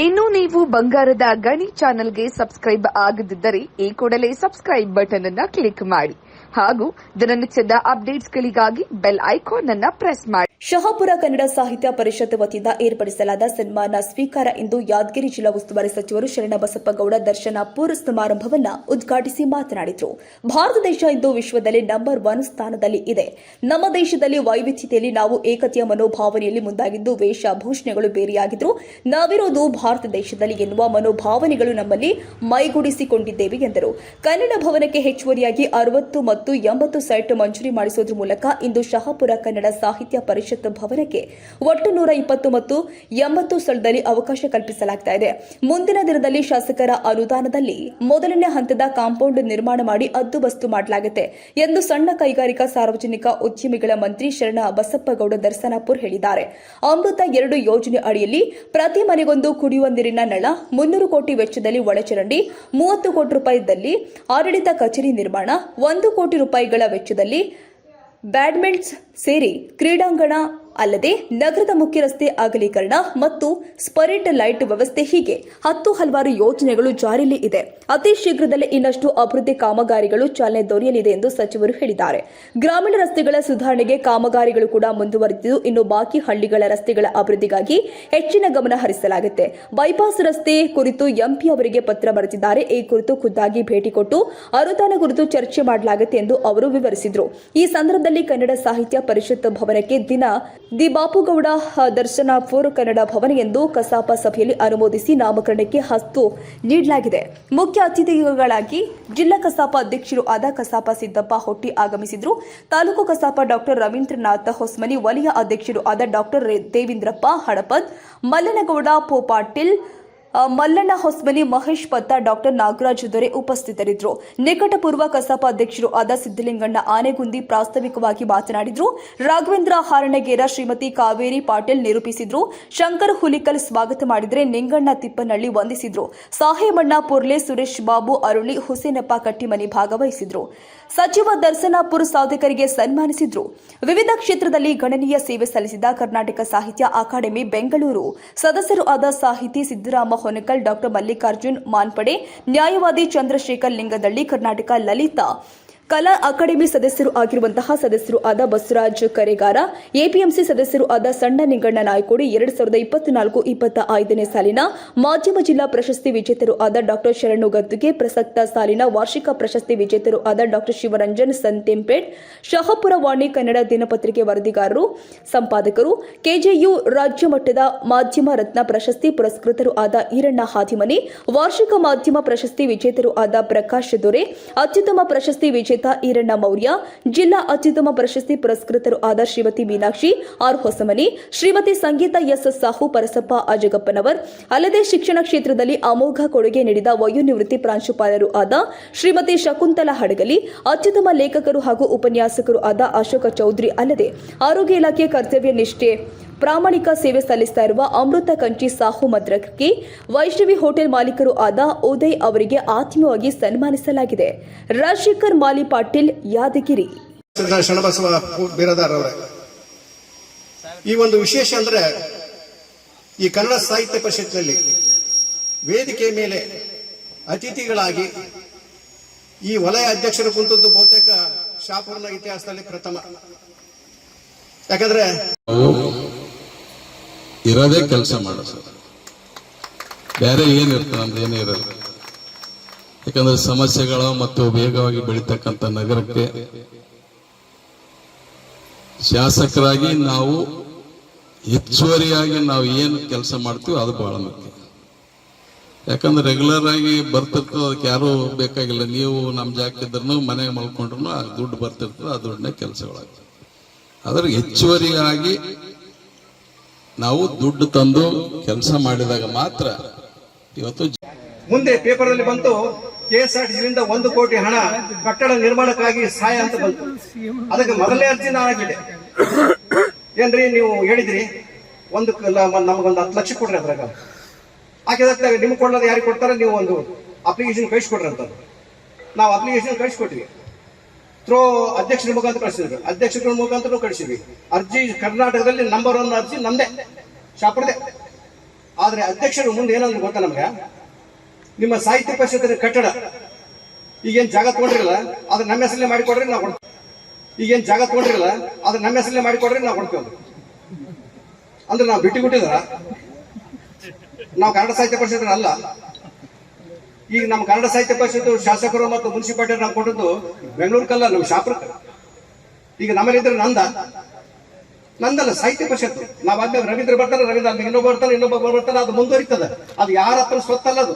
ಇನ್ನು ನೀವು ಬಂಗಾರದ ಗಣಿ ಚಾನೆಲ್ಗೆ ಸಬ್ಸ್ಕ್ರೈಬ್ ಆಗದಿದ್ದರೆ ಈ ಕೂಡಲೇ ಸಬ್ಸ್ಕ್ರೈಬ್ ಬಟನ್ ಅನ್ನು ಕ್ಲಿಕ್ ಮಾಡಿ ಹಾಗೂ ದಿನನಿತ್ಯದ ಅಪ್ಡೇಟ್ಸ್ಗಳಿಗಾಗಿ ಬೆಲ್ ಐಕಾನ್ ಅನ್ನು ಪ್ರೆಸ್ ಮಾಡಿ. ಶಹಾಪುರ ಕನ್ನಡ ಸಾಹಿತ್ಯ ಪರಿಷತ್ ವತಿಯಿಂದ ಏರ್ಪಡಿಸಲಾದ ಸನ್ಮಾನ ಸ್ವೀಕಾರ ಇಂದು ಯಾದಗಿರಿ ಜಿಲ್ಲಾ ಉಸ್ತುವಾರಿ ಸಚಿವರು ಶರಣಬಸಪ್ಪಗೌಡ ದರ್ಶನಪುರ ಸಮಾರಂಭವನ್ನು ಉದ್ಘಾಟಿಸಿ ಮಾತನಾಡಿದರು. ಭಾರತ ದೇಶ ಇಂದು ವಿಶ್ವದಲ್ಲಿ ನಂಬರ್ 1 ಸ್ಥಾನದಲ್ಲಿ ಇದೆ. ನಮ್ಮ ದೇಶದಲ್ಲಿ ವೈವಿಧ್ಯತೆಯಲ್ಲಿ ನಾವು ಏಕತೆಯ ಮನೋಭಾವನೆಯಲ್ಲಿ ಮುಂದಾಗಿದ್ದು ವೇಷಭೂಷಣಗಳು ಬೇರೆಯಾಗಿದ್ರು ನಾವಿರೋದು ಭಾರತ ದೇಶದಲ್ಲಿ ಎನ್ನುವ ಮನೋಭಾವನೆಗಳು ನಮ್ಮಲ್ಲಿ ಮೈಗೂಡಿಸಿಕೊಂಡಿದ್ದೇವೆ ಎಂದರು. ಕನ್ನಡ ಭವನಕ್ಕೆ ಹೆಚ್ಚುವರಿಯಾಗಿ 60 ಮತ್ತು 80 ಸೈಟ್ ಮಂಜೂರಿ ಮಾಡಿಸುವುದರ ಮೂಲಕ ಇಂದು ಶಹಾಪುರ ಕನ್ನಡ ಸಾಹಿತ್ಯ ಪರಿಷತ್ ಭವನಕ್ಕೆ ಒಟ್ಟು 120 ಮತ್ತು 80 ಸ್ಥಳದಲ್ಲಿ ಅವಕಾಶ ಕಲ್ಪಿಸಲಾಗಿದೆ. ಮುಂದಿನ ದಿನದಲ್ಲಿ ಶಾಸಕರ ಅನುದಾನದಲ್ಲಿ ಮೊದಲನೇ ಹಂತದ ಕಾಂಪೌಂಡ್ ನಿರ್ಮಾಣ ಮಾಡಿ ಹದ್ದುಬಸ್ತು ಮಾಡಲಾಗಿದೆ ಎಂದು ಸಣ್ಣ ಕೈಗಾರಿಕಾ ಸಾರ್ವಜನಿಕ ಉದ್ಯಮಿಗಳ ಮಂತ್ರಿ ಶರಣ ಬಸಪ್ಪಗೌಡ ದರ್ಶನಪುರ್ ಹೇಳಿದ್ದಾರೆ. ಅಮೃತ 2 ಯೋಜನೆ ಅಡಿಯಲ್ಲಿ ಪ್ರತಿ ಮನೆಗೊಂದು ಕುಡಿಯುವ ನೀರಿನ ನಳ, 300 ಕೋಟಿ ವೆಚ್ಚದಲ್ಲಿ ಒಳಚರಂಡಿ, 30 ಕೋಟಿ ರೂಪಾಯಿದಲ್ಲಿ ಆಡಳಿತ ಕಚೇರಿ ನಿರ್ಮಾಣ, 1 ಕೋಟಿ ರೂಪಾಯಿಗಳ ವೆಚ್ಚದಲ್ಲಿ ಬ್ಯಾಡ್ಮಿಂಟನ್ ಸೇರಿ ಕ್ರೀಡಾಂಗಣ ಅಲ್ಲದೆ ನಗರದ ಮುಖ್ಯ ರಸ್ತೆ ಅಗಲೀಕರಣ ಮತ್ತು ಸ್ಪರಿಟ್ ಲೈಟ್ ವ್ಯವಸ್ಥೆ ಹೀಗೆ ಹಲವಾರು ಯೋಜನೆಗಳು ಜಾರಿಯಲ್ಲಿ ಇದೆ. ಅತಿ ಶೀಘ್ರದಲ್ಲೇ ಇನ್ನಷ್ಟು ಅಭಿವೃದ್ಧಿ ಕಾಮಗಾರಿಗಳು ಚಾಲನೆ ದೊರೆಯಲಿದೆ ಎಂದು ಸಚಿವರು ಹೇಳಿದ್ದಾರೆ. ಗ್ರಾಮೀಣ ರಸ್ತೆಗಳ ಸುಧಾರಣೆಗೆ ಕಾಮಗಾರಿಗಳು ಕೂಡ ಮುಂದುವರೆದಿದ್ದು ಇನ್ನು ಬಾಕಿ ಹಳ್ಳಿಗಳ ರಸ್ತೆಗಳ ಅಭಿವೃದ್ಧಿಗಾಗಿ ಹೆಚ್ಚಿನ ಗಮನ ಹರಿಸಲಾಗುತ್ತೆ. ಬೈಪಾಸ್ ರಸ್ತೆ ಕುರಿತು ಎಂಪಿ ಅವರಿಗೆ ಪತ್ರ ಬರೆದಿದ್ದಾರೆ. ಈ ಕುರಿತು ಖುದ್ದಾಗಿ ಭೇಟಿ ಕೊಟ್ಟು ಅನುದಾನ ಕುರಿತು ಚರ್ಚೆ ಮಾಡಲಾಗುತ್ತೆ ಎಂದು ಅವರು ವಿವರಿಸಿದರು. ಈ ಸಂದರ್ಭದಲ್ಲಿ ಕನ್ನಡ ಸಾಹಿತ್ಯ ಪರಿಷತ್ ಭವನಕ್ಕೆ ದಿ ಬಾಪುಗೌಡ ದರ್ಶನಪುರ ಕನ್ನಡ ಭವನ ಎಂದು ಕಸಾಪ ಸಭೆಯಲ್ಲಿ ಅನುಮೋದಿಸಿ ನಾಮಕರಣಕ್ಕೆ ಹಸ್ತು ನೀಡಲಾಗಿದೆ. ಮುಖ್ಯ ಅತಿಥಿಗಳಾಗಿ ಜಿಲ್ಲಾ ಕಸಾಪ ಅಧ್ಯಕ್ಷರು ಆದ ಕಸಾಪ ಸಿದ್ದಪ್ಪ ಹೊಟ್ಟಿ ಆಗಮಿಸಿದ್ರು. ತಾಲೂಕು ಕಸಾಪ ಡಾ ರವೀಂದ್ರನಾಥ ಹೊಸ್ಮನಿ, ವಲಯ ಅಧ್ಯಕ್ಷರು ಆದ ಡಾ ದೇವೇಂದ್ರಪ್ಪ ಹಡಪದ್, ಮಲ್ಲನಗೌಡ ಪೋಪಾಟಿಲ್, ಮಲ್ಲಣ್ಣ ಹೊಸ್ಮನಿ, ಮಹೇಶ್ ಪತ್ತ, ಡಾ ನಾಗರಾಜ್ ದೊರೆ ಉಪಸ್ಥಿತರಿದ್ದರು. ನಿಕಟಪೂರ್ವ ಕಸಾಪ ಅಧ್ಯಕ್ಷರು ಆದ ಸಿದ್ದಲಿಂಗಣ್ಣ ಆನೆಗುಂದಿ ಪ್ರಾಸ್ತಾವಿಕವಾಗಿ ಮಾತನಾಡಿದರು. ರಾಘವೇಂದ್ರ ಹಾರಣಗೇರ, ಶ್ರೀಮತಿ ಕಾವೇರಿ ಪಾಟೀಲ್ ನಿರೂಪಿಸಿದ್ರು. ಶಂಕರ್ ಹುಲಿಕಲ್ ಸ್ವಾಗತ ಮಾಡಿದರೆ, ನಿಂಗಣ್ಣ ತಿಪ್ಪನಹಳ್ಳಿ ವಂದಿಸಿದ್ರು. ಸಾಹೇಬಣ್ಣ ಪುರ್ಲೆ, ಸುರೇಶ್ ಬಾಬು ಅರುಳಿ, ಹುಸೇನಪ್ಪ ಕಟ್ಟಿಮನಿ ಭಾಗವಹಿಸಿದ್ರು. ಸಚಿವ ದರ್ಶನಪುರ ಸಾಧಕರಿಗೆ ಸನ್ಮಾನಿಸಿದ್ರು. ವಿವಿಧ ಕ್ಷೇತ್ರದಲ್ಲಿ ಗಣನೀಯ ಸೇವೆ ಸಲ್ಲಿಸಿದ ಕರ್ನಾಟಕ ಸಾಹಿತ್ಯ ಅಕಾಡೆಮಿ ಬೆಂಗಳೂರು ಸದಸ್ಯರು ಆದ ಸಾಹಿತಿ ಸಿದ್ದರಾಮ ಹೊನಕಲ್, ಡಾ ಮಲ್ಲಿಕಾರ್ಜುನ್ ಮಾನ್ಪಡೆ, ನ್ಯಾಯವಾದಿ ಚಂದ್ರಶೇಖರ್ ಲಿಂಗದಳ್ಳಿ, ಕರ್ನಾಟಕ ಲಲಿತ ಕಲಾ ಅಕಾಡೆಮಿ ಸದಸ್ಯರು ಆಗಿರುವಂತಹ ಸದಸ್ಯರು ಆದ ಬಸವರಾಜ್ ಕರೆಗಾರ, ಎಪಿಎಂಸಿ ಸದಸ್ಯರು ಆದ ಸಣ್ಣ ನಿಂಗಣ್ಣ ನಾಯ್ಕೋಡಿ, 2024-25ನೇ ಸಾಲಿನ ಮಾಧ್ಯಮ ಜಿಲ್ಲಾ ಪ್ರಶಸ್ತಿ ವಿಜೇತರು ಆದ ಡಾ ಶರಣು ಗದ್ದುಗೆ, ಪ್ರಸಕ್ತ ಸಾಲಿನ ವಾರ್ಷಿಕ ಪ್ರಶಸ್ತಿ ವಿಜೇತರು ಆದ ಡಾ ಶಿವರಂಜನ್ ಸಂತೆಂಪೇಟ್, ಶಹಾಪುರ ವಾಣಿ ಕನ್ನಡ ದಿನಪತ್ರಿಕೆ ವರದಿಗಾರರು, ಸಂಪಾದಕರು, ಕೆಜೆಯು ರಾಜ್ಯ ಮಟ್ಟದ ಮಾಧ್ಯಮ ರತ್ನ ಪ್ರಶಸ್ತಿ ಪುರಸ್ಕೃತರು ಆದ ಈರಣ್ಣ ಹಾದಿಮನಿ, ವಾರ್ಷಿಕ ಮಾಧ್ಯಮ ಪ್ರಶಸ್ತಿ ವಿಜೇತರು ಆದ ಪ್ರಕಾಶ್ ದೊರೆ, ಅತ್ಯುತ್ತಮ ಪ್ರಶಸ್ತಿ ವಿಜೇತ ಈರಣ್ಣ ಮೌರ್ಯ, ಜಿಲ್ಲಾ ಅತ್ಯುತ್ತಮ ಪ್ರಶಸ್ತಿ ಪುರಸ್ಕೃತರು ಆದ ಶ್ರೀಮತಿ ಮೀನಾಕ್ಷಿ ಆರ್ ಹೊಸಮನಿ, ಶ್ರೀಮತಿ ಸಂಗೀತ ಎಸ್ ಸಾಹು, ಪರಸಪ್ಪ ಅಜಗಪ್ಪನವರ್, ಅಲ್ಲದೆ ಶಿಕ್ಷಣ ಕ್ಷೇತ್ರದಲ್ಲಿ ಅಮೋಘ ಕೊಡುಗೆ ನೀಡಿದ ವಯೋನಿವೃತ್ತಿ ಪ್ರಾಂಶುಪಾಲರು ಆದ ಶ್ರೀಮತಿ ಶಕುಂತಲಾ ಹಡಗಲಿ, ಅತ್ಯುತ್ತಮ ಲೇಖಕರು ಹಾಗೂ ಉಪನ್ಯಾಸಕರು ಆದ ಅಶೋಕ ಚೌಧರಿ, ಅಲ್ಲದೆ ಆರೋಗ್ಯ ಇಲಾಖೆ ಕರ್ತವ್ಯ ನಿಷ್ಠೆ ಪ್ರಾಮಾಣಿಕ ಸೇವೆ ಸಲ್ಲಿಸುತ್ತಾ ಇರುವ ಅಮೃತ ಕಂಚಿ ಸಾಹು ಮದ್ರಕಿ, ವೈಷ್ಣವಿ ಹೋಟೆಲ್ ಮಾಲೀಕರು ಆದ ಉದಯ್ ಅವರಿಗೆ ಆತ್ಮೀಯವಾಗಿ ಸನ್ಮಾನಿಸಲಾಗಿದೆ. ರಾಜಶೇಖರ್ ಮಾಲಿ ಪಾಟೀಲ್, ಯಾದಗಿರಿ. ಶರಣಬಸವ ಬಿರಾದಾರ್ ಅವರೇ, ಈ ಒಂದು ವಿಶೇಷ ಅಂದ್ರೆ ಈ ಕನ್ನಡ ಸಾಹಿತ್ಯ ಪರಿಷತ್ನಲ್ಲಿ ವೇದಿಕೆ ಮೇಲೆ ಅತಿಥಿಗಳಾಗಿ ಈ ವಲಯ ಅಧ್ಯಕ್ಷರು ಕುಂತದ್ದು ಬಹುತೇಕ ಶಾಪುರನ ಇತಿಹಾಸದಲ್ಲಿ ಪ್ರಥಮ. ಯಾಕಂದ್ರೆ ಇರೋದೇ ಕೆಲಸ ಮಾಡೋ ಸರ್, ಬೇರೆ ಏನಿರ್ತದೆ ಅಂದ್ರೆ ಏನೇ ಇರಲ್ಲ. ಯಾಕಂದ್ರೆ ಸಮಸ್ಯೆಗಳು ಮತ್ತು ವೇಗವಾಗಿ ಬೆಳೀತಕ್ಕಂಥ ನಗರಕ್ಕೆ ಶಾಸಕರಾಗಿ ನಾವು ಹೆಚ್ಚುವರಿಯಾಗಿ ನಾವು ಏನು ಕೆಲಸ ಮಾಡ್ತೀವಿ ಅದು ಬಹಳ ಮುಖ್ಯ. ಯಾಕಂದ್ರೆ ರೆಗ್ಯುಲರ್ ಆಗಿ ಬರ್ತಿರ್ತದೆ, ಅದಕ್ಕೆ ಯಾರು ಬೇಕಾಗಿಲ್ಲ. ನೀವು ನಮ್ಮ ಜಾಗಕ್ಕಿದ್ರು ಮನೆಗೆ ಮಲ್ಕೊಂಡ್ರು ಆ ದುಡ್ಡು ಬರ್ತಿರ್ತದೆ, ಆ ದುಡ್ಡನ್ನೇ ಕೆಲಸಗಳಾಗ್ತದೆ. ಅದ್ರ ಹೆಚ್ಚುವರಿಯಾಗಿ ನಾವು ದುಡ್ಡು ತಂದು ಕೆಲಸ ಮಾಡಿದಾಗ ಮಾತ್ರ ಇವತ್ತು. ಮುಂದೆ ಪೇಪರ್ ಅಲ್ಲಿ ಬಂತು ಕೆಎಸ್ಆರ್ಟಿಸಿಯಿಂದ 1 ಕೋಟಿ ಹಣ ಕಟ್ಟಡ ನಿರ್ಮಾಣಕ್ಕಾಗಿ ಸಹಾಯ ಅಂತ ಬಂತು. ಅದಕ್ಕೆ ಮೊದಲನೇ ಅರ್ಜಿ ನಾನು ಹಾಕಿದೆ. ಏನ್ರಿ ನೀವು ಹೇಳಿದ್ರಿ ನಮಗೊಂದು 10 ಲಕ್ಷ ಕೊಡ್ರಿ ಅದ್ರಾಗ ಹಾಕಿದಾಗ ನಿಮ್ಗೆ ಕೊಡೋದು ಯಾರಿಗೆ ಕೊಡ್ತಾರೆ, ನೀವು ಒಂದು ಅಪ್ಲಿಕೇಶನ್ ಕಳಿಸ್ಕೊಡ್ರಿ ಅಂತ. ನಾವು ಅಪ್ಲಿಕೇಶನ್ ಕಳಿಸ್ಕೊಟ್ವಿ. ಥ್ರೋ ಅಧ್ಯಕ್ಷರ ಮುಖಾಂತರ ಕಳಿಸಿದ್ವಿ, ಅಧ್ಯಕ್ಷರ ಮುಖಾಂತರ ಕಳಿಸಿದ್ವಿ. ಅರ್ಜಿ ಕರ್ನಾಟಕದಲ್ಲಿ ನಂಬರ್ 1 ಅರ್ಜಿ ನಮ್ದೇ, ಶಾಪುರದೇ. ಆ ಆದ್ರೆ ಅಧ್ಯಕ್ಷರು ಮುಂದೆ ಏನಂದ್ರೆ ಗೊತ್ತಾ ನಮ್ಗೆ, ನಿಮ್ಮ ಸಾಹಿತ್ಯ ಪರಿಷತ್ತಿನ ಕಟ್ಟಡ ಈಗೇನ್ ಜಾಗ ತಗೊಂಡ್ರಿಲ್ಲ ಅದ್ರ ನಮ್ಮ ಹೆಸರಲ್ಲೇ ಮಾಡಿಕೊಡ್ರಿ ನಾವು ಕೊಡ್ತೀವಿ. ಈಗೇನ್ ಜಾಗ ತಗೊಂಡ್ರಿಲ್ಲ ಅದ್ರ ನಮ್ಮ ಹೆಸರಲ್ಲೇ ಮಾಡಿಕೊಡ್ರಿ ನಾವು ಕೊಡ್ತೀವಿ ಅಂದ್ರೆ ನಾವು ಬಿಟ್ಟಿಬಿಟ್ಟಿದ್ರ ನಾವು ಕನ್ನಡ ಸಾಹಿತ್ಯ ಪರಿಷತ್ ಅಲ್ಲ. ಈಗ ನಮ್ಮ ಕನ್ನಡ ಸಾಹಿತ್ಯ ಪರಿಷತ್ತು ಶಾಸಕರು ಮತ್ತು ಮುನ್ಸಿಪಾಲಿಟಿ ನಾವು ಕೊಟ್ಟದ್ದು ಬೆಂಗಳೂರಿಗಲ್ಲ, ನಮ್ಮ ಶಾಪುರಕ್ಕೆ. ಈಗ ನಮ್ಮಲ್ಲಿದ್ರೆ ನಂದಲ್ಲ ಸಾಹಿತ್ಯ ಪರಿಷತ್ತು. ನಾವಾದ್ಮೇಲೆ ರವೀಂದ್ರ ಬರ್ತಾನೆ, ರವೀಂದ್ರ ಇನ್ನೊಬ್ಬ ಬರ್ತಾನೆ, ಅದು ಮುಂದುವರಿತದೆ. ಅದು ಯಾರ ಹತ್ರ ಸ್ವತ್ತಲ್ಲ ಅದು.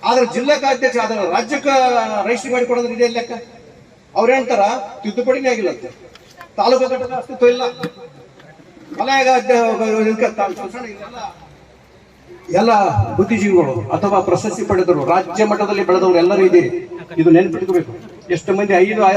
ಆದ್ರೆ ಜಿಲ್ಲಾಕ ಅಧ್ಯಕ್ಷ ಅದರ ರಾಜ್ಯಕ್ಕೆ ರಿಜಿಸ್ಟ್ರಿ ಮಾಡಿ ಕೊಡೋದ್ರ ಇದೆ ಲೆಕ್ಕ. ಅವ್ರು ಹೇಳ್ತಾರ ತಿದ್ದುಪಡಿನೇ ಆಗಿಲ್ಲ ಅಂತ, ತಾಲೂಕು ಘಟಕ ಅಸ್ತಿತ್ವ ಇಲ್ಲ, ಎಲ್ಲ ಬುದ್ಧಿಜೀವಿಗಳು ಅಥವಾ ಪ್ರಶಸ್ತಿ ಪಡೆದರು ರಾಜ್ಯ ಮಟ್ಟದಲ್ಲಿ ಬೆಳೆದವರು ಎಲ್ಲರೂ ಇದ್ದೀರಿ. ಇದು ನೆನ್ಪಿಟ್ಕೋಬೇಕು. ಎಷ್ಟು ಮಂದಿ 5